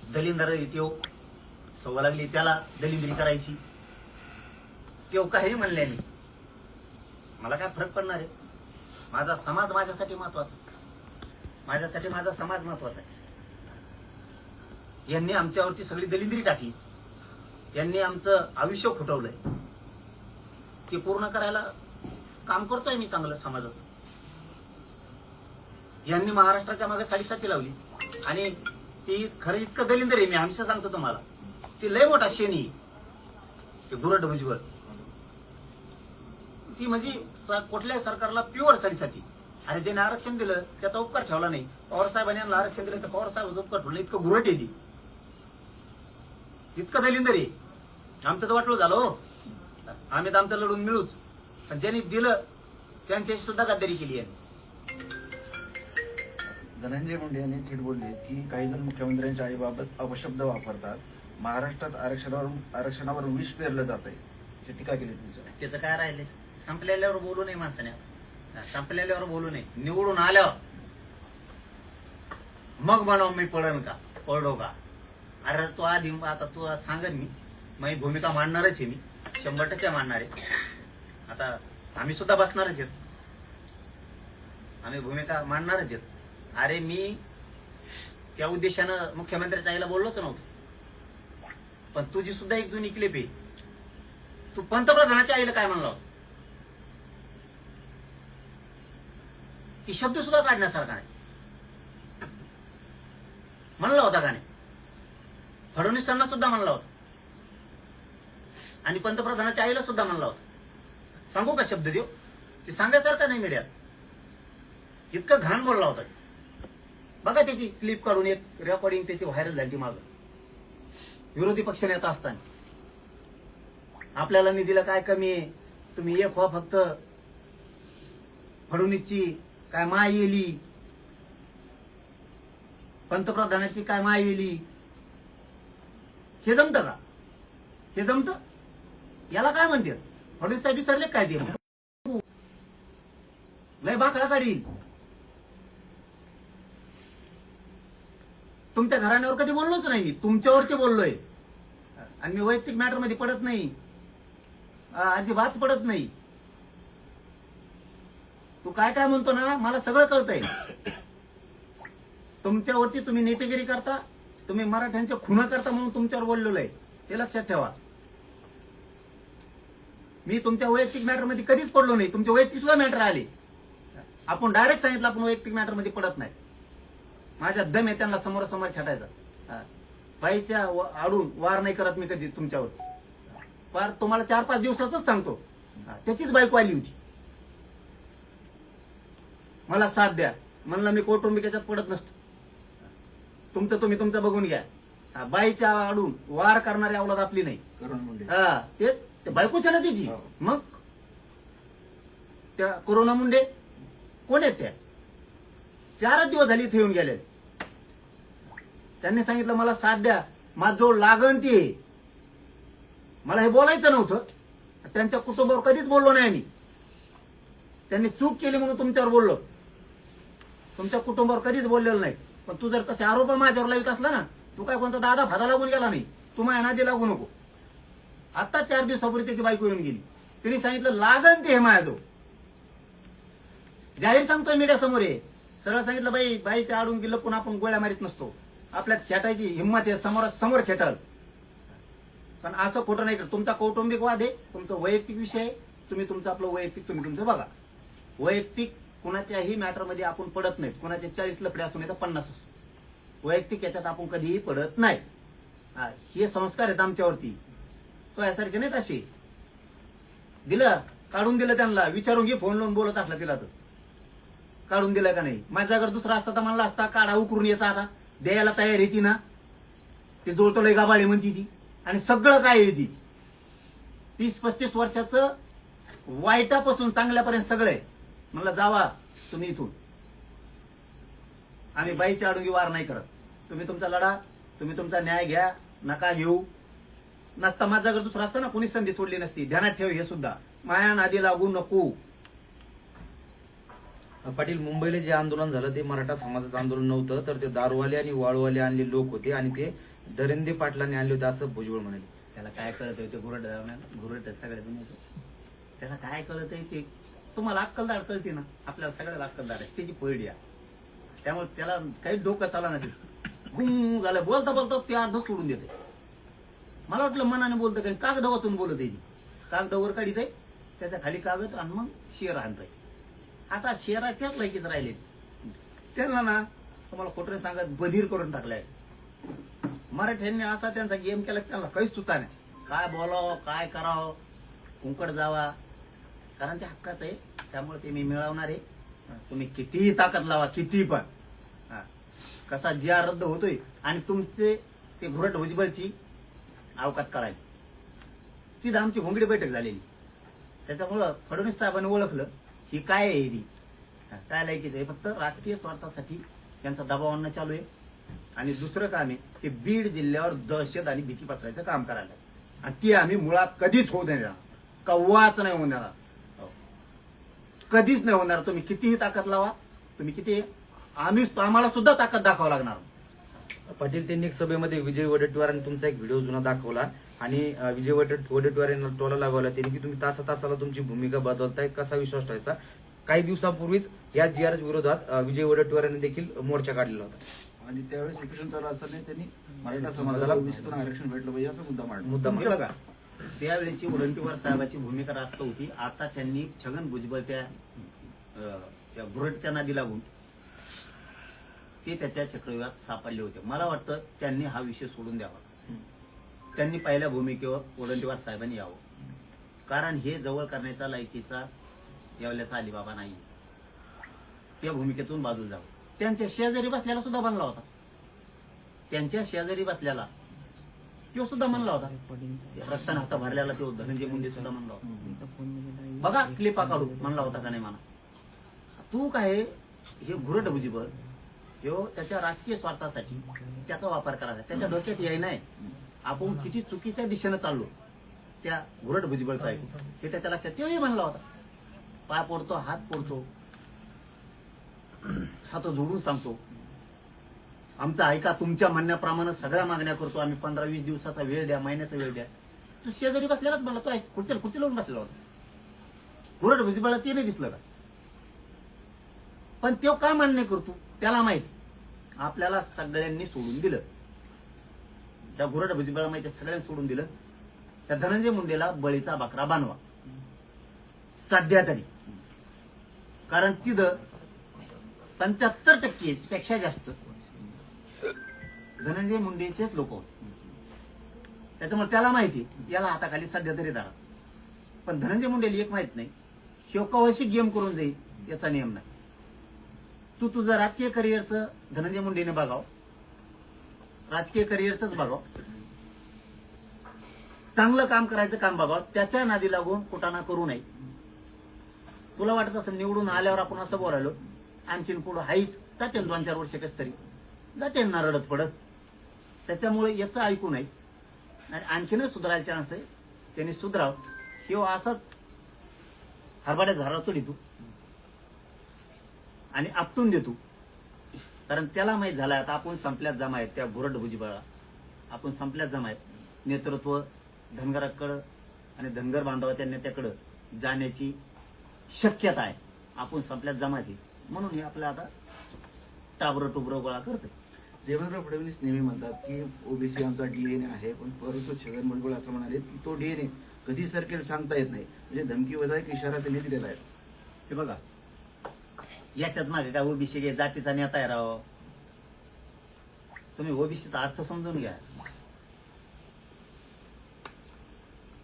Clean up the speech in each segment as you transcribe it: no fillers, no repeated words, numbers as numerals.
दलिंदर त्यो सवय लागली त्याला दलिंदरी करायची. त्यो काही म्हणल्याने मला काय फरक पडणार आहे. माझा समाज माझ्यासाठी महत्वाचा, माझ्यासाठी माझा समाज महत्वाचा आहे. यांनी आमच्यावरती सगळी दलिंदरी टाकली, यांनी आमचं आयुष्य खुटवलंय. ते पूर्ण करायला काम करतोय मी चांगलं समाजाचं. यांनी महाराष्ट्राच्या मागे साडेसाती लावली आणि ती खरं इतकं दलिंदर आहे. मी हमेशा सांगतो तुम्हाला, ती लय मोठा शेणी ते गुरड भुजबळ. ती म्हणजे कुठल्याही सरकारला प्युअर साडेसाती. अरे ज्याने आरक्षण दिलं त्याचा उपकार ठेवला नाही. पवार साहेबांनी यांना आरक्षण दिलं तर पवार साहेब उपकार ठेवला. इतकं गुरट आहे ती, इतकं दलिंदर आहे. आमचं तर वाटलं झालं हो, आम्ही तर आमचं लढून मिळूच, पण ज्यांनी दिलं त्यांच्याशी सुद्धा गद्दारी केली आहे. धनंजय मुंडे यांनी थेट बोलले की काही जण मुख्यमंत्र्यांच्या आईबाबत अपशब्द वापरतात. महाराष्ट्रात आरक्षणावर विष पेरलं जात आहे, टीका केली तुमच्या. त्याचं काय राहिले? संपलेल्यावर बोलू नये माणसाने, संपलेल्यावर बोलू नये. निवडून आल्यावर मग म्हणाव मी पळण का पळलो का. अरे तो आधी आता तू सांगन मी माझी भूमिका मांडणारच आहे. मी 100% मांडणार आहे. आता आम्ही सुद्धा बसणारच आहेत, आम्ही भूमिका मांडणारच आहेत. अरे मी त्या उद्देशानं मुख्यमंत्र्याच्या आईला बोललोच नव्हतो, पण तुझी सुद्धा एक जुनी क्लिप आहे. तू पंतप्रधानाच्या आईला काय म्हणला होता? ती शब्द सुद्धा काढण्यासारखा नाही. म्हणला होता का नाही? फडणवीसांना सुद्धा म्हणला होता आणि पंतप्रधानाच्या आईला सुद्धा म्हणला होता. सांगू का शब्द देऊ? ते सांगायसारखा नाही मीडियात. इतकं घाण बोलला होता. बघा त्याची क्लिप काढून एक रेकॉर्डिंग त्याची व्हायरल झाली मागं, विरोधी पक्षनेता असताना. आपल्याला निधीला काय कमी आहे, तुम्ही एक व्हा फक्त. फडणवीसची काय माय येली, पंतप्रधानाची काय माय येली. हे जमतं का? हे जमतं? याला काय म्हणते? फडणवीस साहेब विसरले काय ते? लय बाकडा काढील. तुमच्या घराण्यावर कधी बोललोच नाही मी, तुमच्यावरती बोललोय. आणि मी वैयक्तिक मॅटर मध्ये पडत नाही, अजिबात पडत नाही. तू काय काय म्हणतो ना, मला सगळं कळतंय. तुमच्यावरती तुम्ही नेतेगिरी करता, तुम्ही मराठ्यांच्या खुना करता म्हणून तुमच्यावर बोललेलो आहे, ते लक्षात ठेवा. मी तुमच्या वैयक्तिक मॅटर मध्ये कधीच पडलो नाही. तुमचे वैयक्तिक सुद्धा मॅटर आले, आपण डायरेक्ट सांगितलं आपण वैयक्तिक मॅटर मध्ये पडत नाही. माझ्या दम आहे त्यांना समोरासमोर खेटायचा. बाईच्या आडून वार नाही करत मी कधी तुमच्यावर. फार तुम्हाला 4-5 दिवसाच सांगतो. त्याचीच बायको आली होती, मला साथ द्या म्हणलं. मी कौटुंबिक याच्यात पडत नसतो. तुमचं तुम्ही तुमचं बघून घ्या. बाईच्या आडून वार करणारी अवलाद आपली नाही. तेच ते बायकोच आहे ना तिची. मग त्या कोरोना मुंडे कोण आहेत? त्या 4 दिवस झाली इथे येऊन गेले. त्यांनी सांगितलं मला साथ द्या, माझ जो लागन ती. मला हे बोलायचं नव्हतं, त्यांच्या कुटुंबावर कधीच बोललो नाही मी. त्यांनी चूक केली म्हणून तुमच्यावर बोललो, तुमच्या कुटुंबावर कधीच बोललेलं नाही. पण तू जर तसे आरोप माझ्यावर लावित असला ना, तू काय कोणता दादा फादा लागून गेला नाही, तू माझ्या नादी लागू नको. आता 4 दिवसापूर्वी त्याची बायको येऊन गेली, तिने सांगितलं लागन ते हे माझ्याजवळ. जाहीर सांगतोय मीडिया समोर आहे, सरळ सांगितलं बाईच्या आडून गेलं पण आपण गोळ्या मारीत नसतो, आपल्यात खेटायची हिंमत आहे, समोर खेटाल. पण असं खोटं नाही करत. तुमचा कौटुंबिक वाद आहे, तुमचा वैयक्तिक विषय आहे, तुम्ही तुमचं आपलं वैयक्तिक तुम्ही तुमचं बघा. वैयक्तिक कुणाच्याही मॅटर मध्ये आपण पडत नाहीत. कुणाचे 40 लफडे असून येतं 50 असो, वैयक्तिक याच्यात आपण कधीही पडत नाही. हे संस्कार आहेत आमच्यावरती, तो यासारखे नाहीत असे. दिलं काढून दिलं त्यांना, विचारून घे फोन लावून बोलत असला तिला तर काढून दिलं का नाही. माझ्या जागर दुसरा असता तर म्हणला असता काढा उकरून याचा. आता द्यायला तयार आहे ती ना, ते जोडतो लय गाबाळे म्हणती ती. आणि सगळं काय आहे ती 30-35 वर्षाचं वाईटापासून चांगल्यापर्यंत सगळे. म्हणलं जावा तुम्ही इथून, आम्ही बाईच्या आडून वार नाही करत. तुम्ही तुमचा लढा, तुम्ही तुमचा न्याय घ्या, नका घेऊ. नसता माझा जर दुसरा असता ना, कोणी संधी सोडली नसती. ध्यानात ठेव हे सुद्धा, माया नादी लागू नको. पाटील, मुंबईला जे आंदोलन झालं ते मराठा समाजाचं आंदोलन नव्हतं, तर ते दारूवाले आणि वाळूवाले आणले लोक होते आणि ते दरिंदे पाटलांनी आणले होते असं भुजबळ म्हणाले. त्याला काय कळत आहे ते घुरट सगळ्या दुनियेचं. त्याला काय कळत आहे ते तुम्हाला अक्कलदार कळते ना, आपल्याला सगळ्याला अक्कलदार आहे, त्याची पळडी आहे. त्यामुळे त्याला काही डोकं चाला ना तिथं गुम झालं, बोलता बोलता ते अर्ध सोडून देते. मला वाटलं मनाने बोलतं काही, कागद वाचून बोलत आहे ती. कागदावर काढीत आहे, त्याच्या खाली कागद आणि मग शेअर आणतंय. आता शेअराच्याच लायकीच राहिले त्यांना ना, तुम्हाला खोटं सांगत बधीर करून टाकलाय. मराठ्यांनी असा त्यांचा गेम केला की त्यांना काहीच सुचा नाही, काय बोलावं काय करावं, कुंकड जावा, कारण ते हक्काचं आहे. त्यामुळे ते मी मिळवणार आहे. तुम्ही कितीही ताकद लावा, किती पण हा. कसा जिया रद्द होतोय आणि तुमचे ते घुरट भुजबळची अवकात काढायची. तिथं आमची घोंगडी बैठक झालेली. त्याच्यामुळं फडणवीस साहेबांनी ओळखलं ही काय आहे, ही काय लायकीचं आहे. फक्त राजकीय स्वार्थासाठी त्यांचा दबाव आणणं चालू आहे. आणि दुसरं काम आहे की बीड जिल्ह्यावर दहशत आणि भीती पसरायचं काम करायला, आणि ती आम्ही मुळात कधीच होऊ देणार, कव्वाच नाही होऊन देणार, कधीच नाही होणार. तुम्ही कितीही ताकद लावा, तुम्ही किती, आम्हाला सुद्धा ताकद दाखवावं लागणार. पाटील त्यांनी एक सभेमध्ये विजय वडेट्टीवारांनी तुमचा एक व्हिडिओ जुना दाखवला आणि विजय वडेट्टीवार यांना टोला लागवला त्यांनी की तुम्ही तासाला तुमची भूमिका बदलताय, कसा विश्वास ठेवायचा. काही दिवसांपूर्वीच या GR विरोधात विजय वडेट्टीवार यांनी देखील मोर्चा काढलेला होता आणि त्यावेळेस उपोषण चालू असताना त्यांनी मराठा समाजाला ओबीसीतून आरक्षण भेटलं पाहिजे असा मुद्दा मुद्दा हे बघा, त्यावेळेची वडंटीवार साहेबाची भूमिका रास्त होती. आता त्यांनी छगन भुजबळ त्या घुरटच्या नादी लागून ते त्याच्या चक्रव्यूहात सापडले होते. मला वाटतं त्यांनी हा विषय सोडून द्यावा. त्यांनी पहिल्या भूमिकेवर वडंटीवार साहेबांनी यावं, कारण हे जवळ करण्याचा लायकीचा यावल्याचा अलिबाबा नाही. त्या भूमिकेतून बाजूला जावं. त्यांच्या शेजारी बसल्याला सुद्धा बनला होता, त्यांच्या शेजारी बसल्याला तो सुद्धा म्हणला होता, रक्ताने हाता भरल्याला तो धनंजय मुंडे सुद्धा म्हणला होता. बघा क्लिपा काढू म्हणला होता का नाही म्हणा. तू काय हे घुरट भुजबळ ह्यो त्याच्या राजकीय स्वार्थासाठी त्याचा वापर करायचा, त्याच्या डोक्यात याय नाही आपण किती चुकीच्या दिशेनं चाललो त्या घुरट भुजबळचा ऐकू हे त्याच्या लक्षात. तोही म्हणला होता, पाय पोडतो, हात पोडतो, हात जोडून सांगतो, आमचं ऐका, तुमच्या म्हणण्याप्रमाणे सगळ्या मागण्या करतो आम्ही, 15-20 दिवसाचा वेळ द्या, महिन्याचा वेळ द्या. तू शेजारी बसलेलाच म्हणला, तो खुर्ची लावून बसलेला होता. घुरट भुजबळला ते नाही दिसलं का? पण तो काय मान्य करतो त्याला माहिती. आपल्याला सगळ्यांनी सोडून दिलं, त्या घुरट भुजबळला माहिती, सगळ्यांनी सोडून दिलं. त्या धनंजय मुंडेला बळीचा बकरा बांधवा सध्या तरी, कारण तिथं 75% पेक्षा जास्त धनंजय मुंडेचेच लोक होते. त्याच्यामुळे त्याला माहिती याला हाताखाली सध्या तरी धरा. पण धनंजय मुंडेला एक माहित नाही, कवाशी गेम करून जाईल याचा नियम नाही. तू तुझं राजकीय करिअरचं धनंजय मुंडेने बघाव, राजकीय करिअरच बघाव, चांगलं काम करायचं काम बघाव, त्याच्या नादी लागून कुटाणा करू नये. तुला वाटत असं निवडून आल्यावर आपण असं बोलायलो आणखीन पुढं हाईच जाते 2-4 वर्ष कस तरी जाते ना रडत पडत. त्याच्यामुळे याचं ऐकू नये आणि आणखीनच सुधारायचा चान्स आहे. त्यांनी सुधराव किंवा असाच हरभाड्या झाडा चढितो आणि आपटून देतो, कारण त्याला माहित झालाय आता आपण संपल्यात जमा आहेत. त्या घुरट भुजबळा आपण संपल्यात जमा आहेत. नेतृत्व धनगराकडं आणि धनगर बांधवाच्या नेत्याकडं जाण्याची शक्यता आहे. आपण संपल्यात जमाची, म्हणून हे आपल्या आता टाबरं टुबरं गोळा करते. देवेंद्र फडणवीस नेहमी म्हणतात की ओबीसी आमचा DNA आहे, पण परंतु छगन भुजबळ असं म्हणाले की तो DNA कधी सरकेल सांगता येत नाही. म्हणजे धमकीवजा इशारा त्यांनी दिलेला आहे. हे बघा, याच्याच मागे काय ओबीसी घे जातीचा नेता आहे राव. तुम्ही ओबीसीचा अर्थ समजून घ्या.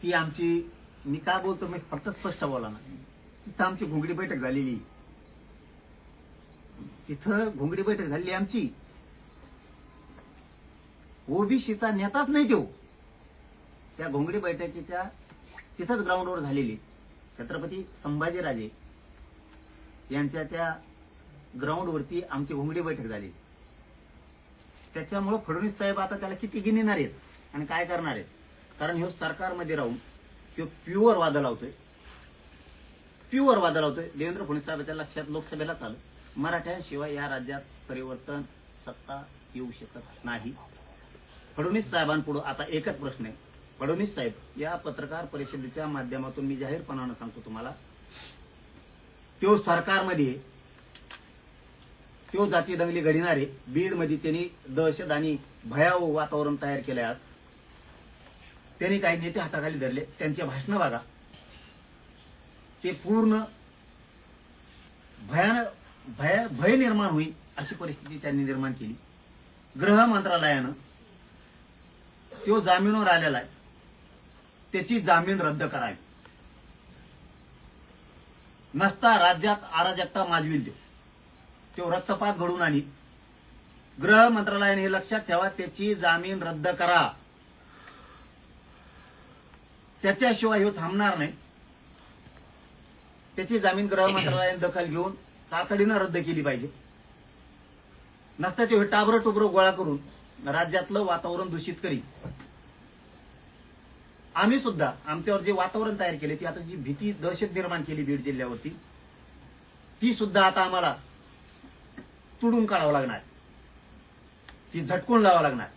ती आमची, मी काय बोलतो मी फक्त स्पष्ट बोला ना, तिथं आमची घोंगडी बैठक झालेली, तिथं घोंगडी बैठक झाली आमची. ओबीसीचा नेताच नाही तो. त्या घोंगडी बैठकीच्या तिथंच ग्राउंडवर झालेली छत्रपती संभाजीराजे यांच्या त्या ग्राउंडवरती आमची घोंगडी बैठक झाली. त्याच्यामुळं फडणवीस साहेब आता त्याला किती गिनिणार आहेत आणि काय करणार आहेत, कारण ह्यो सरकारमध्ये राहून तो प्युअर वाद लावतोय, प्युअर वाद लावतोय. देवेंद्र फडणवीस साहेबांच्या लक्षात लोकसभेलाच आलं, मराठ्यांशिवाय या राज्यात परिवर्तन सत्ता येऊ शकत नाही. फडणवीस साहेबांपुढे आता एकच प्रश्न आहे. फडणवीस साहेब, या पत्रकार परिषदेच्या माध्यमातून मी जाहीरपणानं सांगतो तुम्हाला, तो सरकारमध्ये तो जाती दंगली घडणारे बीडमध्ये त्यांनी दहशत आणि भयावह वातावरण तयार केले. आज त्यांनी काही नेते हाताखाली धरले, त्यांचे भाषणं बघा, ते पूर्ण भय निर्माण होईल अशी परिस्थिती त्यांनी निर्माण केली. गृह मंत्रालयानं तो जामीनवर आलेला आहे, त्याची जामीन रद्द करावी. नसता राज्यात अराजकता माजविल तो रक्तपात घडून आणि गृह मंत्रालयाने हे लक्षात ठेवा, त्याची जामीन रद्द करा. त्याच्याशिवाय हे थांबणार नाही. त्याची जामीन गृह मंत्रालयाने दखल घेऊन तातडीनं रद्द केली पाहिजे. नसता ते टाबरं टुबरं गोळा करून राज्यातलं वातावरण दूषित करी. आम्ही सुद्धा आमच्यावर जे वातावरण तयार केले, ती आता जी भीती दहशत निर्माण केली बीड जिल्ह्यावरती, ती सुद्धा आता आम्हाला तुडून काढावं लागणार, ती झटकून लावावं लागणार.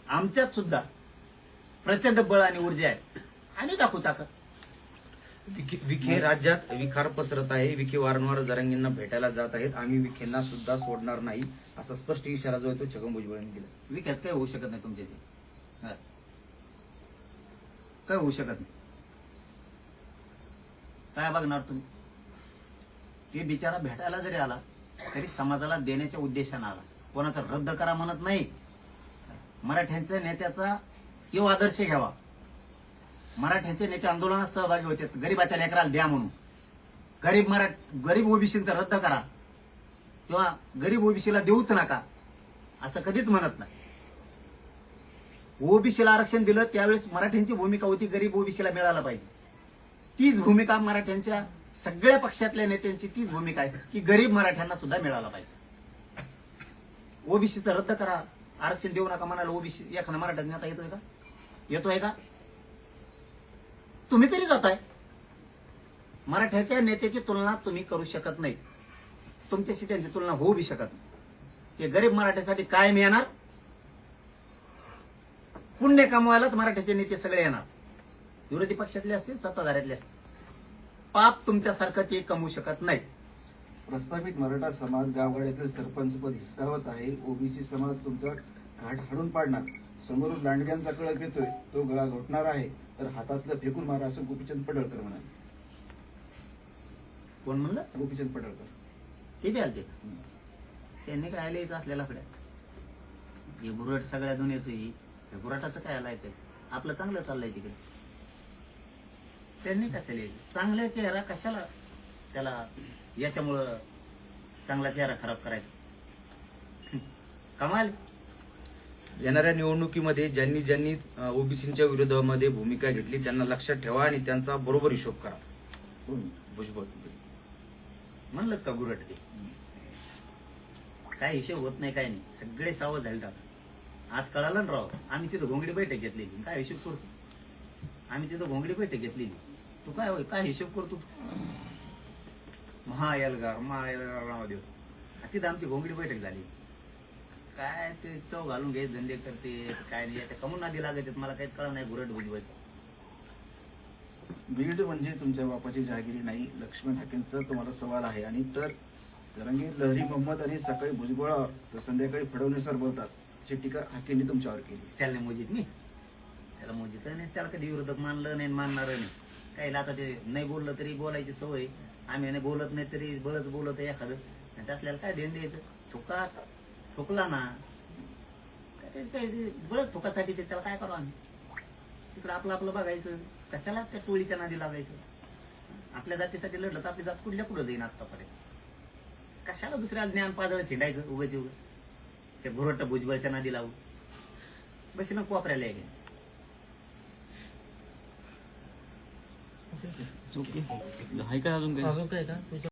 आमच्यात सुद्धा प्रचंड बळ आणि ऊर्जा आहे, आम्ही दाखवू ताकद. विखे राज्यात विखार पसरत आहे. विखे वारंवार जरांगींना भेटायला जात आहेत. आम्ही विखेंना सुद्धा सोडणार नाही असा स्पष्ट इशारा जो आहे तो छगन भुजबळ यांनी दिला. विकास काय होऊ शकत नाही तुमच्याशी, काय होऊ शकत नाही. काय बघणार तुम्ही? ते बिचारा भेटायला जरी आला तरी समाजाला देण्याच्या उद्देशाने आला, कोणाचा रद्द करा म्हणत नाही. मराठ्यांच्या नेत्याचा किंवा आदर्श घ्यावा. मराठ्यांचे नेते आंदोलनात सहभागी होते, गरीबाच्या लेकराला द्या म्हणून. गरीब ओबीसीचा रद्द करा किंवा गरीब ओबीसीला देऊच नका असं कधीच म्हणत नाही. ओबीसीला आरक्षण दिलं त्यावेळेस मराठ्यांची भूमिका होती गरीब ओबीसीला मिळाला पाहिजे. तीच भूमिका मराठ्यांच्या सगळ्या पक्षातल्या नेत्यांची तीच भूमिका आहे की गरीब मराठ्यांना सुद्धा मिळाला पाहिजे. ओबीसीचं रद्द करा, आरक्षण देऊ नका म्हणाला ओबीसी एखादा मराठा नेता येतोय का? तुम्ही तरी जाताय. मराठ्याच्या नेत्याची तुलना तुम्ही करू शकत नाही, तुमच्याशी त्यांची तुलना होऊ बी शकत नाही. ते गरीब मराठ्यासाठी काय मिळणार? पुण्य कमवायलाच मराठ्याचे नेते सगळे येणार. विरोधी पक्षातले असतील, सत्ताधाऱ्यातले असतील. पाप तुमच्यासारखं ते कमवू शकत नाही. प्रस्तावित मराठा समाज गावगाड्यातील सरपंच पद हिसकावत आहे. ओबीसी समाज तुमचा घाट हाडून पाडणार. समोरून लांडग्यांचा कळप येतोय, तो गळा घोटणार आहे, तर हातातलं फेकून मारा असं गोपीचंद पडळकर म्हणाले. कोण म्हणलं? गोपीचंद पडळकर. ते बी आलते. त्यांनी काय लिहायचं असलेला आपल्या हे बुरट सगळ्या दुनियाचं बुराटाचं काय आलायचं? आपलं चांगलं चाललंय तिकडे. त्यांनी कसं लिहायचं? चांगल्या चेहरा कशाला त्याला याच्यामुळं चांगला चेहरा खराब करायचा? कमाल. येणाऱ्या निवडणुकीमध्ये ज्यांनी ज्यांनी ओबीसीच्या विरोधामध्ये भूमिका घेतली त्यांना लक्षात ठेवा आणि त्यांचा बरोबर हिशोब करा. भुजबळ म्हणलं का गुरट ते काय हिशोब होत नाही, काय नाही. सगळे सावध झाले. आज कळालं ना राव, आम्ही तिथं घोंगडी बैठक घेतलेली. काय हिशोब करतो? आम्ही तिथं घोंगडी बैठक घेतलेली. तू काय हिशोब करतो? महायलगार नाव देऊ. तिथं आमची घोंगडी बैठक झाली. काय ते चव घालून घे धंदे करते काय नाही, याच्या कमून नादी लागत मला काहीच कळलं नाही. गुरट भुजबळ बीड म्हणजे तुमच्या बापाची जहागिरी नाही, लक्ष्मण हाकेंचा तुम्हाला सवाल आहे. आणि तर जरांगी लहरी मोहम्मद आणि सकाळी भुजबळ तर संध्याकाळी फडणवीसवर बोलतात अशी टीका हाकेंनी तुमच्यावर केली. त्याला मोजित नाही, त्याला मोजित नाही. त्याला कधी विरोधक मानलं नाही, मानणार नाही. काहीला आता ते नाही बोललं तरी बोलायची सवय. आम्ही नाही बोलत नाही तरी बळच बोलत आहे एखादं. त्यासल्याला काय देण द्यायचं? थुकला ना काय बळच थुकासाठी ते त्याला काय करू आम्ही? तिकडं आपलं आपलं बघायचं. कशाला त्या टोळीच्या नादी लागायचं? आपल्या जातीसाठी लढलं तर आपली जात कुठल्या पुढे जाईन आतापर्यंत. कशाला दुसऱ्या ज्ञान पाजळ थिंडायचं उगाच उगं ते भुरट भुजबळच्या नादी लावून बस ना कोपऱ्याला आहे. काय अजून काय